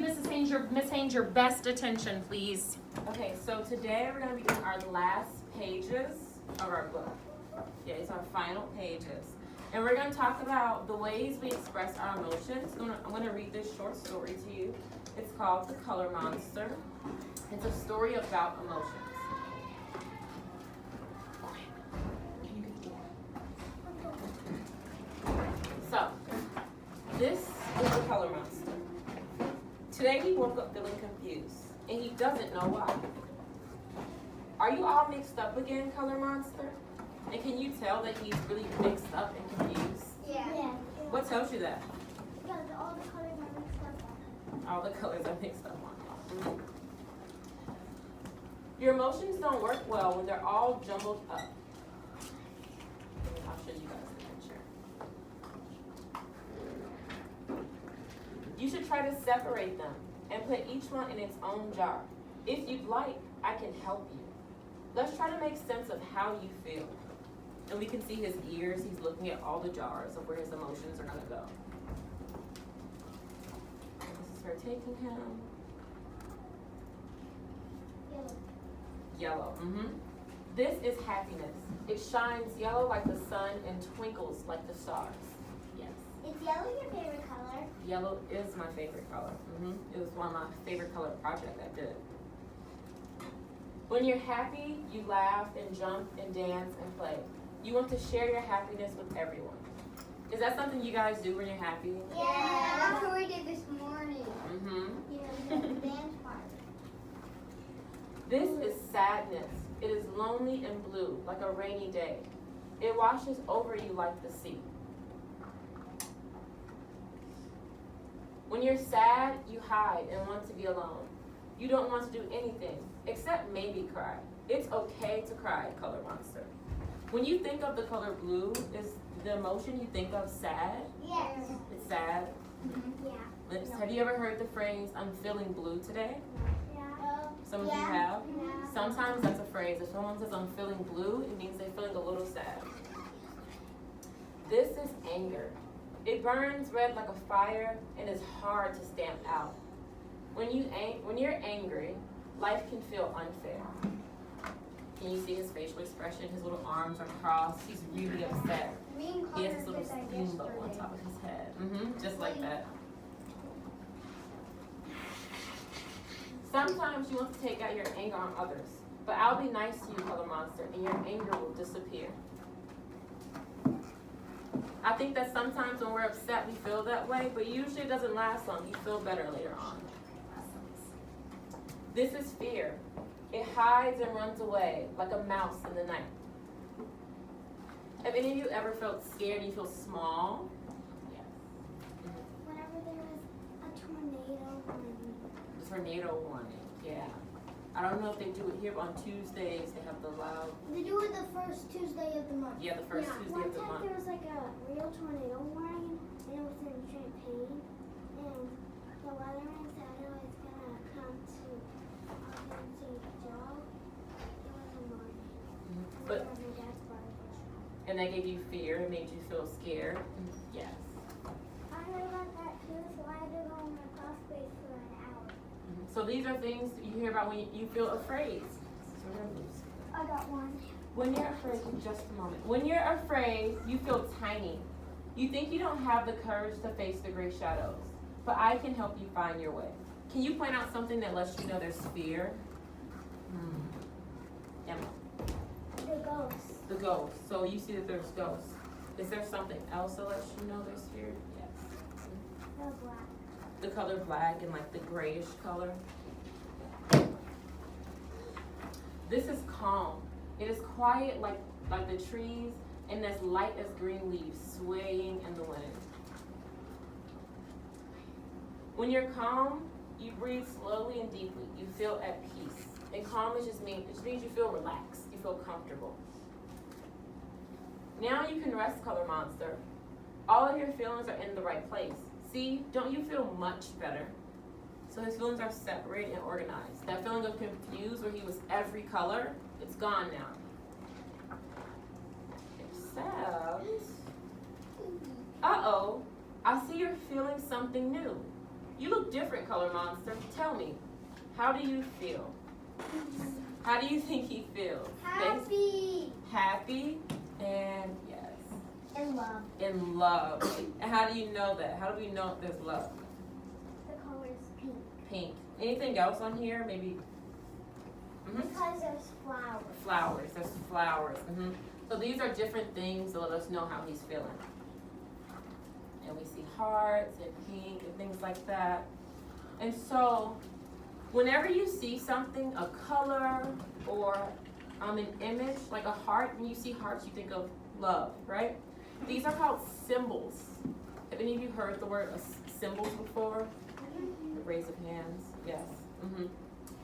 Miss Haynes, your best attention, please. Okay, so today we're going to be doing our last pages of our book. Yeah, it's our final pages. And we're going to talk about the ways we express our emotions. I'm going to read this short story to you. It's called The Color Monster. It's a story about emotions. So, this is the color monster. Today he woke up feeling confused, and he doesn't know why. Are you all mixed up again, color monster? And can you tell that he's really mixed up and confused? Yeah. What tells you that? Because all the colors are mixed up. All the colors are mixed up on you. Your emotions don't work well when they're all jumbled up. I'll show you guys the picture. You should try to separate them and put each one in its own jar. If you'd like, I can help you. Let's try to make sense of how you feel. And we can see his ears. He's looking at all the jars of where his emotions are going to go. This is her taking him. Yellow. This is happiness. It shines yellow like the sun and twinkles like the stars. Yes. Is yellow your favorite color? Yellow is my favorite color. It was one of my favorite color projects I did. When you're happy, you laugh and jump and dance and play. You want to share your happiness with everyone. Is that something you guys do when you're happy? Yeah, that's what we did this morning. Mm-hmm. Yeah, the dance part. This is sadness. It is lonely and blue, like a rainy day. It washes over you like the sea. When you're sad, you hide and want to be alone. You don't want to do anything, except maybe cry. It's okay to cry, color monster. When you think of the color blue, is the emotion you think of sad? Yes. It's sad? Yeah. Lips, have you ever heard the phrase, I'm feeling blue today? Yeah. Some of you have? Yeah. Sometimes that's a phrase. If someone says, I'm feeling blue, it means they're feeling a little sad. This is anger. It burns red like a fire and is hard to stamp out. When you're angry, life can feel unfair. Can you see his facial expression? His little arms are crossed. He's really upset. He has this little steamboat on top of his head. Just like that. Sometimes you want to take out your anger on others, but I'll be nice to you, color monster, and your anger will disappear. I think that sometimes when we're upset, we feel that way, but usually it doesn't last long. You feel better later on. This is fear. It hides and runs away like a mouse in the night. Have any of you ever felt scared and you feel small? Yes. Whenever there was a tornado warning. Tornado warning, yeah. I don't know if they do it here, but on Tuesdays they have the loud. They do it the first Tuesday of the month. Yeah, the first Tuesday of the month. One time there was like a real tornado warning, and it was in Champaign, and the weatherman said it was gonna come to St. Joe. It was a morning. But my dad's brother was shot. and that gave you fear, it made you feel scared. Yes. I heard about that too, so I had to go in my crawl space for an hour. So these are things you hear about when you feel afraid. I got one. When you're afraid, just a moment. When you're afraid, you feel tiny. You think you don't have the courage to face the gray shadows, but I can help you find your way. Can you point out something that lets you know there's fear? Emma. The ghosts. The ghost. So you see that there's ghosts. Is there something else that lets you know there's fear? Yes. The black. The color black and like the grayish color. This is calm. It is quiet like the trees and as light as green leaves swaying in the wind. When you're calm, you breathe slowly and deeply. You feel at peace. And calm just means you feel relaxed. You feel comfortable. Now you can rest, color monster. All of your feelings are in the right place. See, don't you feel much better? So his feelings are separated and organized. That feeling of confused where he was every color, it's gone now. Except, uh-oh, I see you're feeling something new. You look different, Color Monster. Tell me, how do you feel? How do you think he feels? Happy. Happy, and yes, In love. in love. And how do you know that? How do we know there's love? The color is pink. Pink. Anything else on here? Maybe. Because there's flowers. Flowers. There's flowers. So these are different things to let us know how he's feeling. And we see hearts and pink and things like that. And so, whenever you see something, a color or an image, like a heart, when you see hearts, you think of love, right? These are called symbols. Have any of you heard the word symbols before? The raise of hands, yes.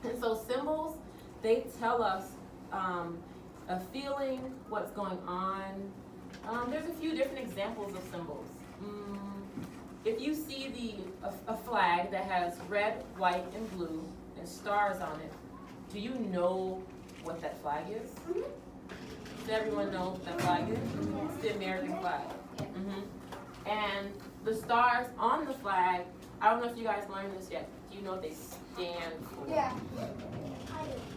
And so symbols, they tell us a feeling, what's going on. There's a few different examples of symbols. If you see a flag that has red, white, and blue, and stars on it, do you know what that flag is? Does everyone know what that flag is? It's the American flag. And the stars on the flag, I don't know if you guys learned this yet. Do you know what they stand for? Yeah.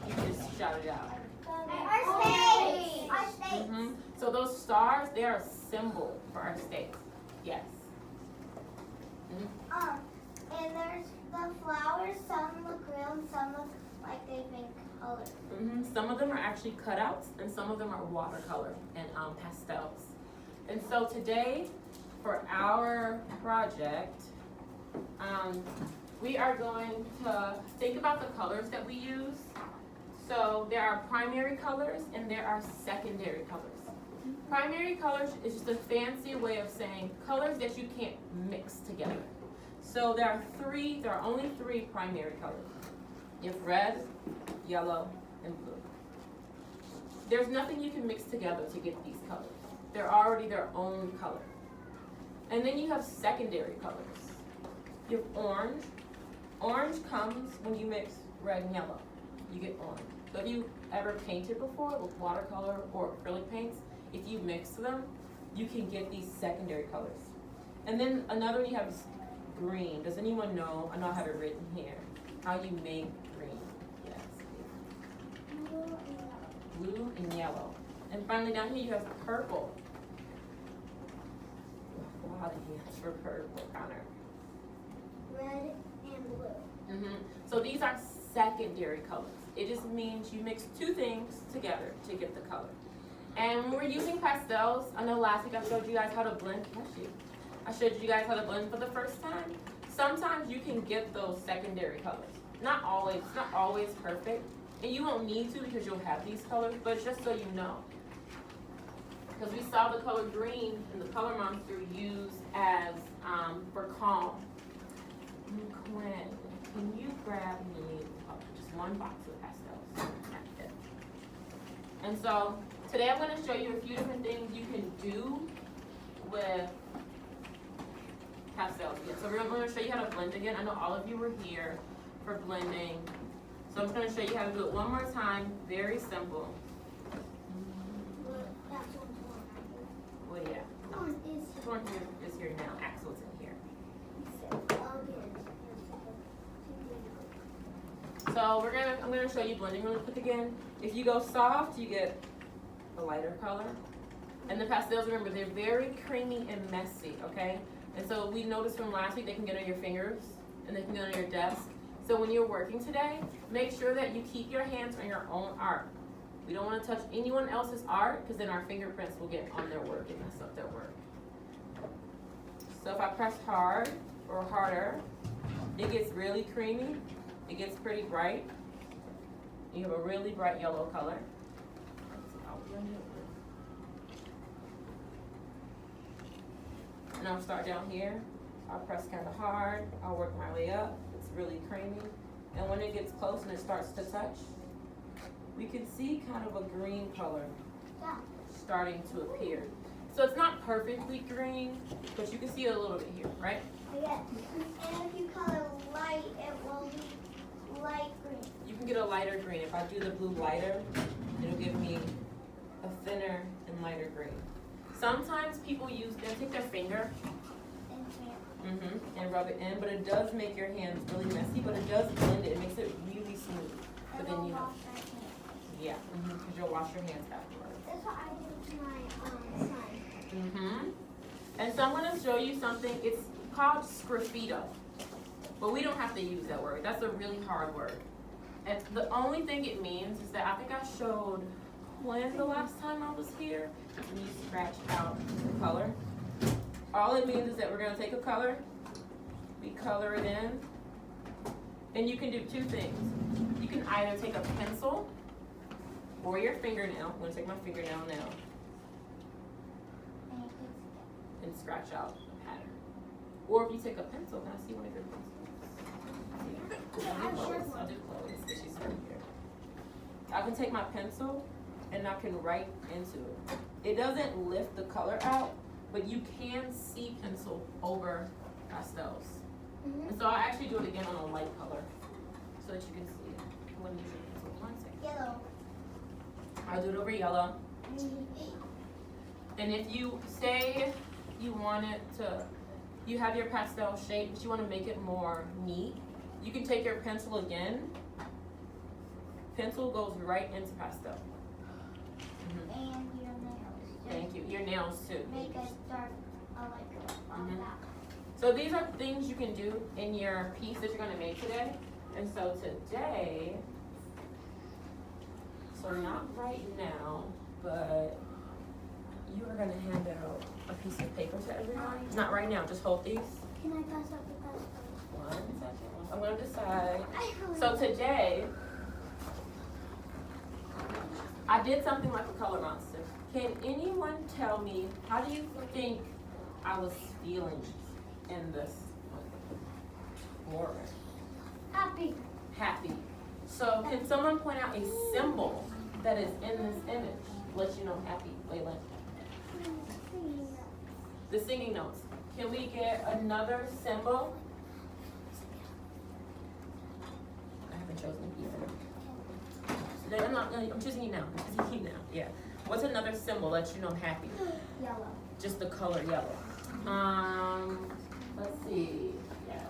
You just shout it out. Our state. Our state. So those stars, they are a symbol for our state. Yes. And there's the flowers. Some look real, and some look like they've been colored. Some of them are actually cutouts, and some of them are watercolor and pastels. And so today, for our project, we are going to think about the colors that we use. So there are primary colors and there are secondary colors. Primary colors is just a fancy way of saying colors that you can't mix together. So there are only three primary colors. You have red, yellow, and blue. There's nothing you can mix together to get these colors. They're already their own color. And then you have secondary colors. You have orange. Orange comes when you mix red and yellow. You get orange. So if you ever painted before with watercolor or acrylic paints, if you mix them, you can get these secondary colors. And then another one you have is green. Does anyone know? I know I have it written here. How you make green. Yes. Blue and yellow. And finally down here you have purple. A lot of hands for purple, Connor. Red and blue. So these are secondary colors. It just means you mix two things together to get the color. And when we're using pastels, I know last week I showed you guys how to blend. I showed you guys how to blend for the first time. Sometimes you can get those secondary colors. Not always. It's not always perfect. And you won't need to because you'll have these colors, but it's just so you know. Because we saw the color green and the Color Monster used as for calm. Quinn, can you grab me just one box of pastels? That's it. And so today I'm going to show you a few different things you can do with pastels again. So we're going to show you how to blend again. I know all of you were here for blending. So I'm just going to show you how to do it one more time. Very simple. Well, yeah. This one is here now. Axel's in here. So I'm gonna show you blending really quick again. If you go soft, you get a lighter color. And the pastels, remember, they're very creamy and messy, okay? And so we noticed from last week they can get on your fingers and they can get on your desk. So when you're working today, make sure that you keep your hands on your own art. We don't want to touch anyone else's art because then our fingerprints will get on their work and mess up their work. So if I press hard or harder, it gets really creamy. It gets pretty bright. You have a really bright yellow color. And I'll start down here. I'll press kind of hard. I'll work my way up. It's really creamy. And when it gets close and it starts to touch, we can see kind of a green color starting to appear. So it's not perfectly green, but you can see it a little bit here, right? Yes. And if you color light, it will be light green. You can get a lighter green. If I do the blue lighter, it'll give me a thinner and lighter green. Sometimes people take their finger And rub it in, but it does make your hands really messy, but it does blend it. It makes it really smooth. But then you have, yeah, because you'll wash your hands afterwards. That's what I do to my son. And so I'm going to show you something. It's called sgraffito, but we don't have to use that word. That's a really hard word. And the only thing it means is that I think I showed Glenn the last time I was here, and you scratch out the color. All it means is that we're going to take a color, we color it in, and you can do two things. You can either take a pencil or your fingernail. I'm going to take my fingernail now and scratch out a pattern. Or if you take a pencil, can I see one of your pencils? I'll do Chloe's because she's right here. I can take my pencil and I can write into it. It doesn't lift the color out, but you can see pencil over pastels. And so I'll actually do it again on a light color so that you can see it. I'm going to use your pencil. 1 second. Yellow. I'll do it over yellow. And if you say you want it to, you have your pastel shape, but you want to make it more neat, you can take your pencil again. Pencil goes right into pastel. And your nails. Thank you. Your nails too. Make us dark, like that. So these are things you can do in your piece that you're going to make today. And so today, so not right now, but you are going to hand out a piece of paper to everyone. Not right now, just hold these. Can I pass up the pastel? 1 second. I'm going to decide. So today, I did something like a color monster. Can anyone tell me, how do you think I was feeling in this moment? Happy. Happy. So can someone point out a symbol that is in this image? Let you know I'm happy. Layla. The singing notes. Can we get another symbol? I haven't chosen either. I'm choosing you now. I'm choosing you now. Yeah. What's another symbol that you know I'm happy? Yellow. Just the color yellow. Let's see. Yes.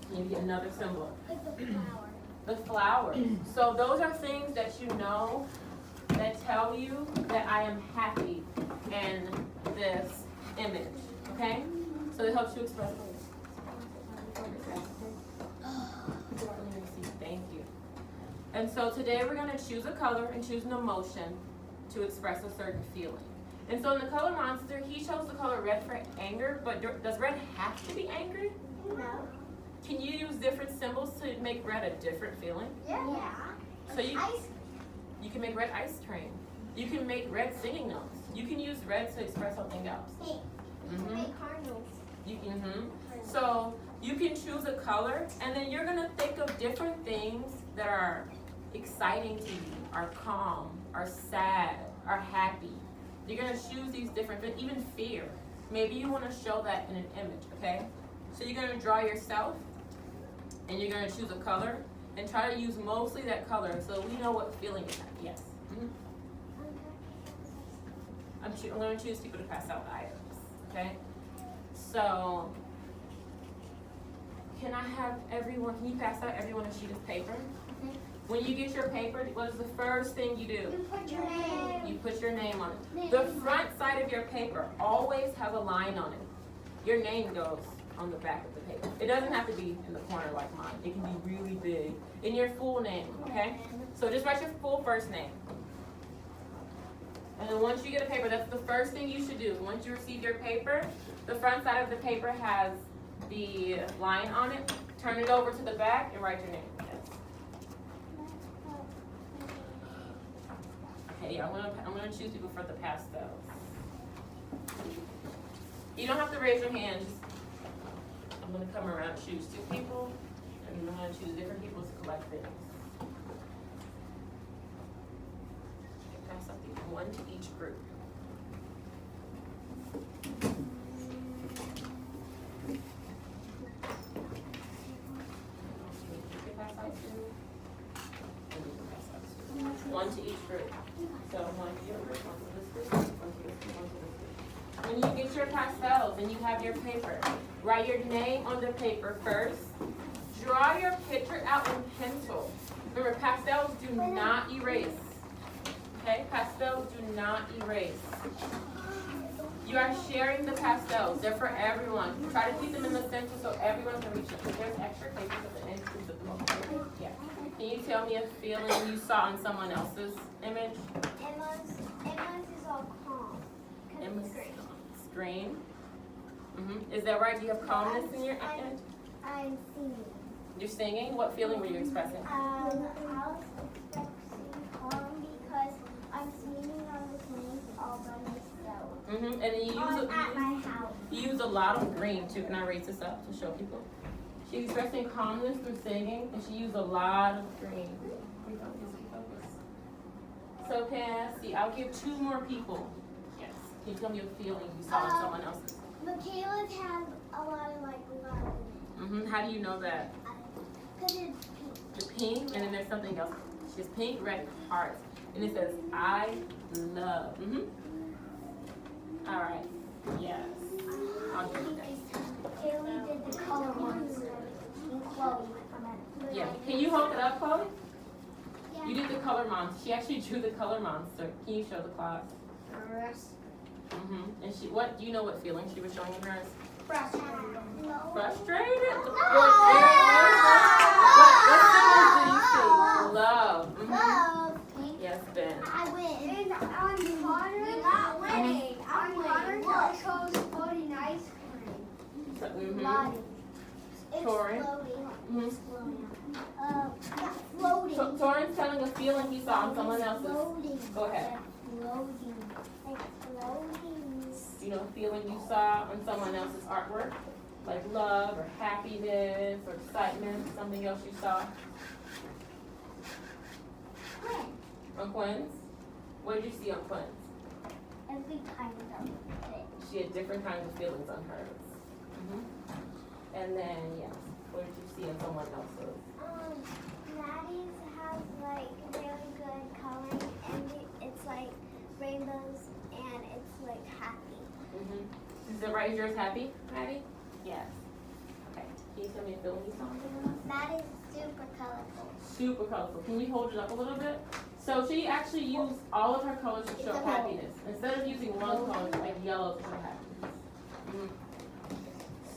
Can you get another symbol? Like the flower. The flower. So those are things that you know that tell you that I am happy in this image. Okay? So it helps you express. Thank you. And so today we're going to choose a color and choose an emotion to express a certain feeling. And so in the color monster, he chose the color red for anger, but does red have to be angry? No. Can you use different symbols to make red a different feeling? Yeah. So you can make red ice cream. You can make red singing notes. You can use red to express something else. Hey, make cardinals. So you can choose a color, and then you're gonna think of different things that are exciting to you, are calm, are sad, are happy. You're gonna choose these different, but even fear. Maybe you wanna show that in an image, okay? So you're gonna draw yourself, and you're gonna choose a color, and try to use mostly that color so we know what feeling you have. Yes? I'm gonna choose people to pass out items, okay? So, can I have everyone, can you pass out everyone a sheet of paper? When you get your paper, what is the first thing you do? You put your name. You put your name on it. The front side of your paper always has a line on it. Your name goes on the back of the paper. It doesn't have to be in the corner like mine. It can be really big. In your full name, okay? So just write your full first name. And then once you get a paper, that's the first thing you should do. Once you receive your paper, the front side of the paper has the line on it. Turn it over to the back and write your name. Okay, yeah, I'm gonna choose people for the pastels. You don't have to raise your hand. Just, I'm gonna come around and choose 2 people, and I'm gonna choose different people to collect things. Pass out these 1 to each group. You can pass out 2. And you can pass out 2. 1 to each group. So 1 to your group, 1 to this group, 1 to this group, 1 to this group. When you get your pastels and you have your paper, Write your name on the paper first. Draw your picture out in pencil. Remember, pastels do not erase. Okay, pastels do not erase. You are sharing the pastels. They're for everyone. Try to keep them in the center so everyone can reach them. If there's extra papers at the end, please put them over. Yeah. Can you tell me a feeling you saw in someone else's image? Emma's is all calm. Emma's screen. Is that right? Do you have calmness in your image? I'm singing. You're singing? What feeling were you expressing? I was expressing calm because I'm singing on the things all by myself. And then At my house. you use a lot of green too. Can I raise this up to show people? She's expressing calmness through singing, and she used a lot of green. So see, I'll give 2 more people. Yes. Can you tell me a feeling you saw in someone else's? Michaela's has a lot of love. How do you know that? Because it's pink. The pink, and then there's something else. She has pink, red, hearts, and it says I love. All right. Yes. I'll give you that. Haley did the color monster. And Chloe. Yeah. Can you hold it up, Chloe? You did the color monster. She actually drew the color monster. Can you show the class? And she, what do you know? What feeling she was showing in hers? Frustrated. Frustrated. No. What symbols do you see? Love. Love. Yes, Ben. I win. On water. You're not winning. I'm winning. I chose floating ice cream. Lottie. It's Torin. floating. Floating. So, Torin's telling a feeling he saw in someone else's. Floating. Go ahead. Floating. It's floating. You know, a feeling you saw in someone else's artwork, like love or happiness or excitement. Something else you saw on Quinn's. What did you see on Quinn's? Every kind of thing. She had different kinds of feelings on hers. And then, yes, what did you see in someone else's? Maddie's has like really good coloring and it's like rainbows and it's like happy. Is it right? Is yours happy, Maddie? Yes. Okay. Can you tell me a feeling you saw in someone else? Maddie's super colorful. Super colorful. Can we hold it up a little bit? So she actually used all of her colors to show happiness. Instead of using one color, like yellow to show happiness.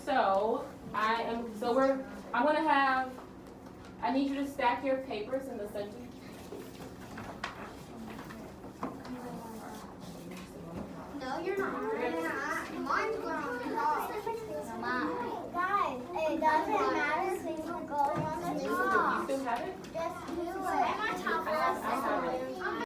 So I need you to stack your papers in the center. No, you're not. Mine's going on the top. Guys, it doesn't matter if we go on the top. You still have it? Just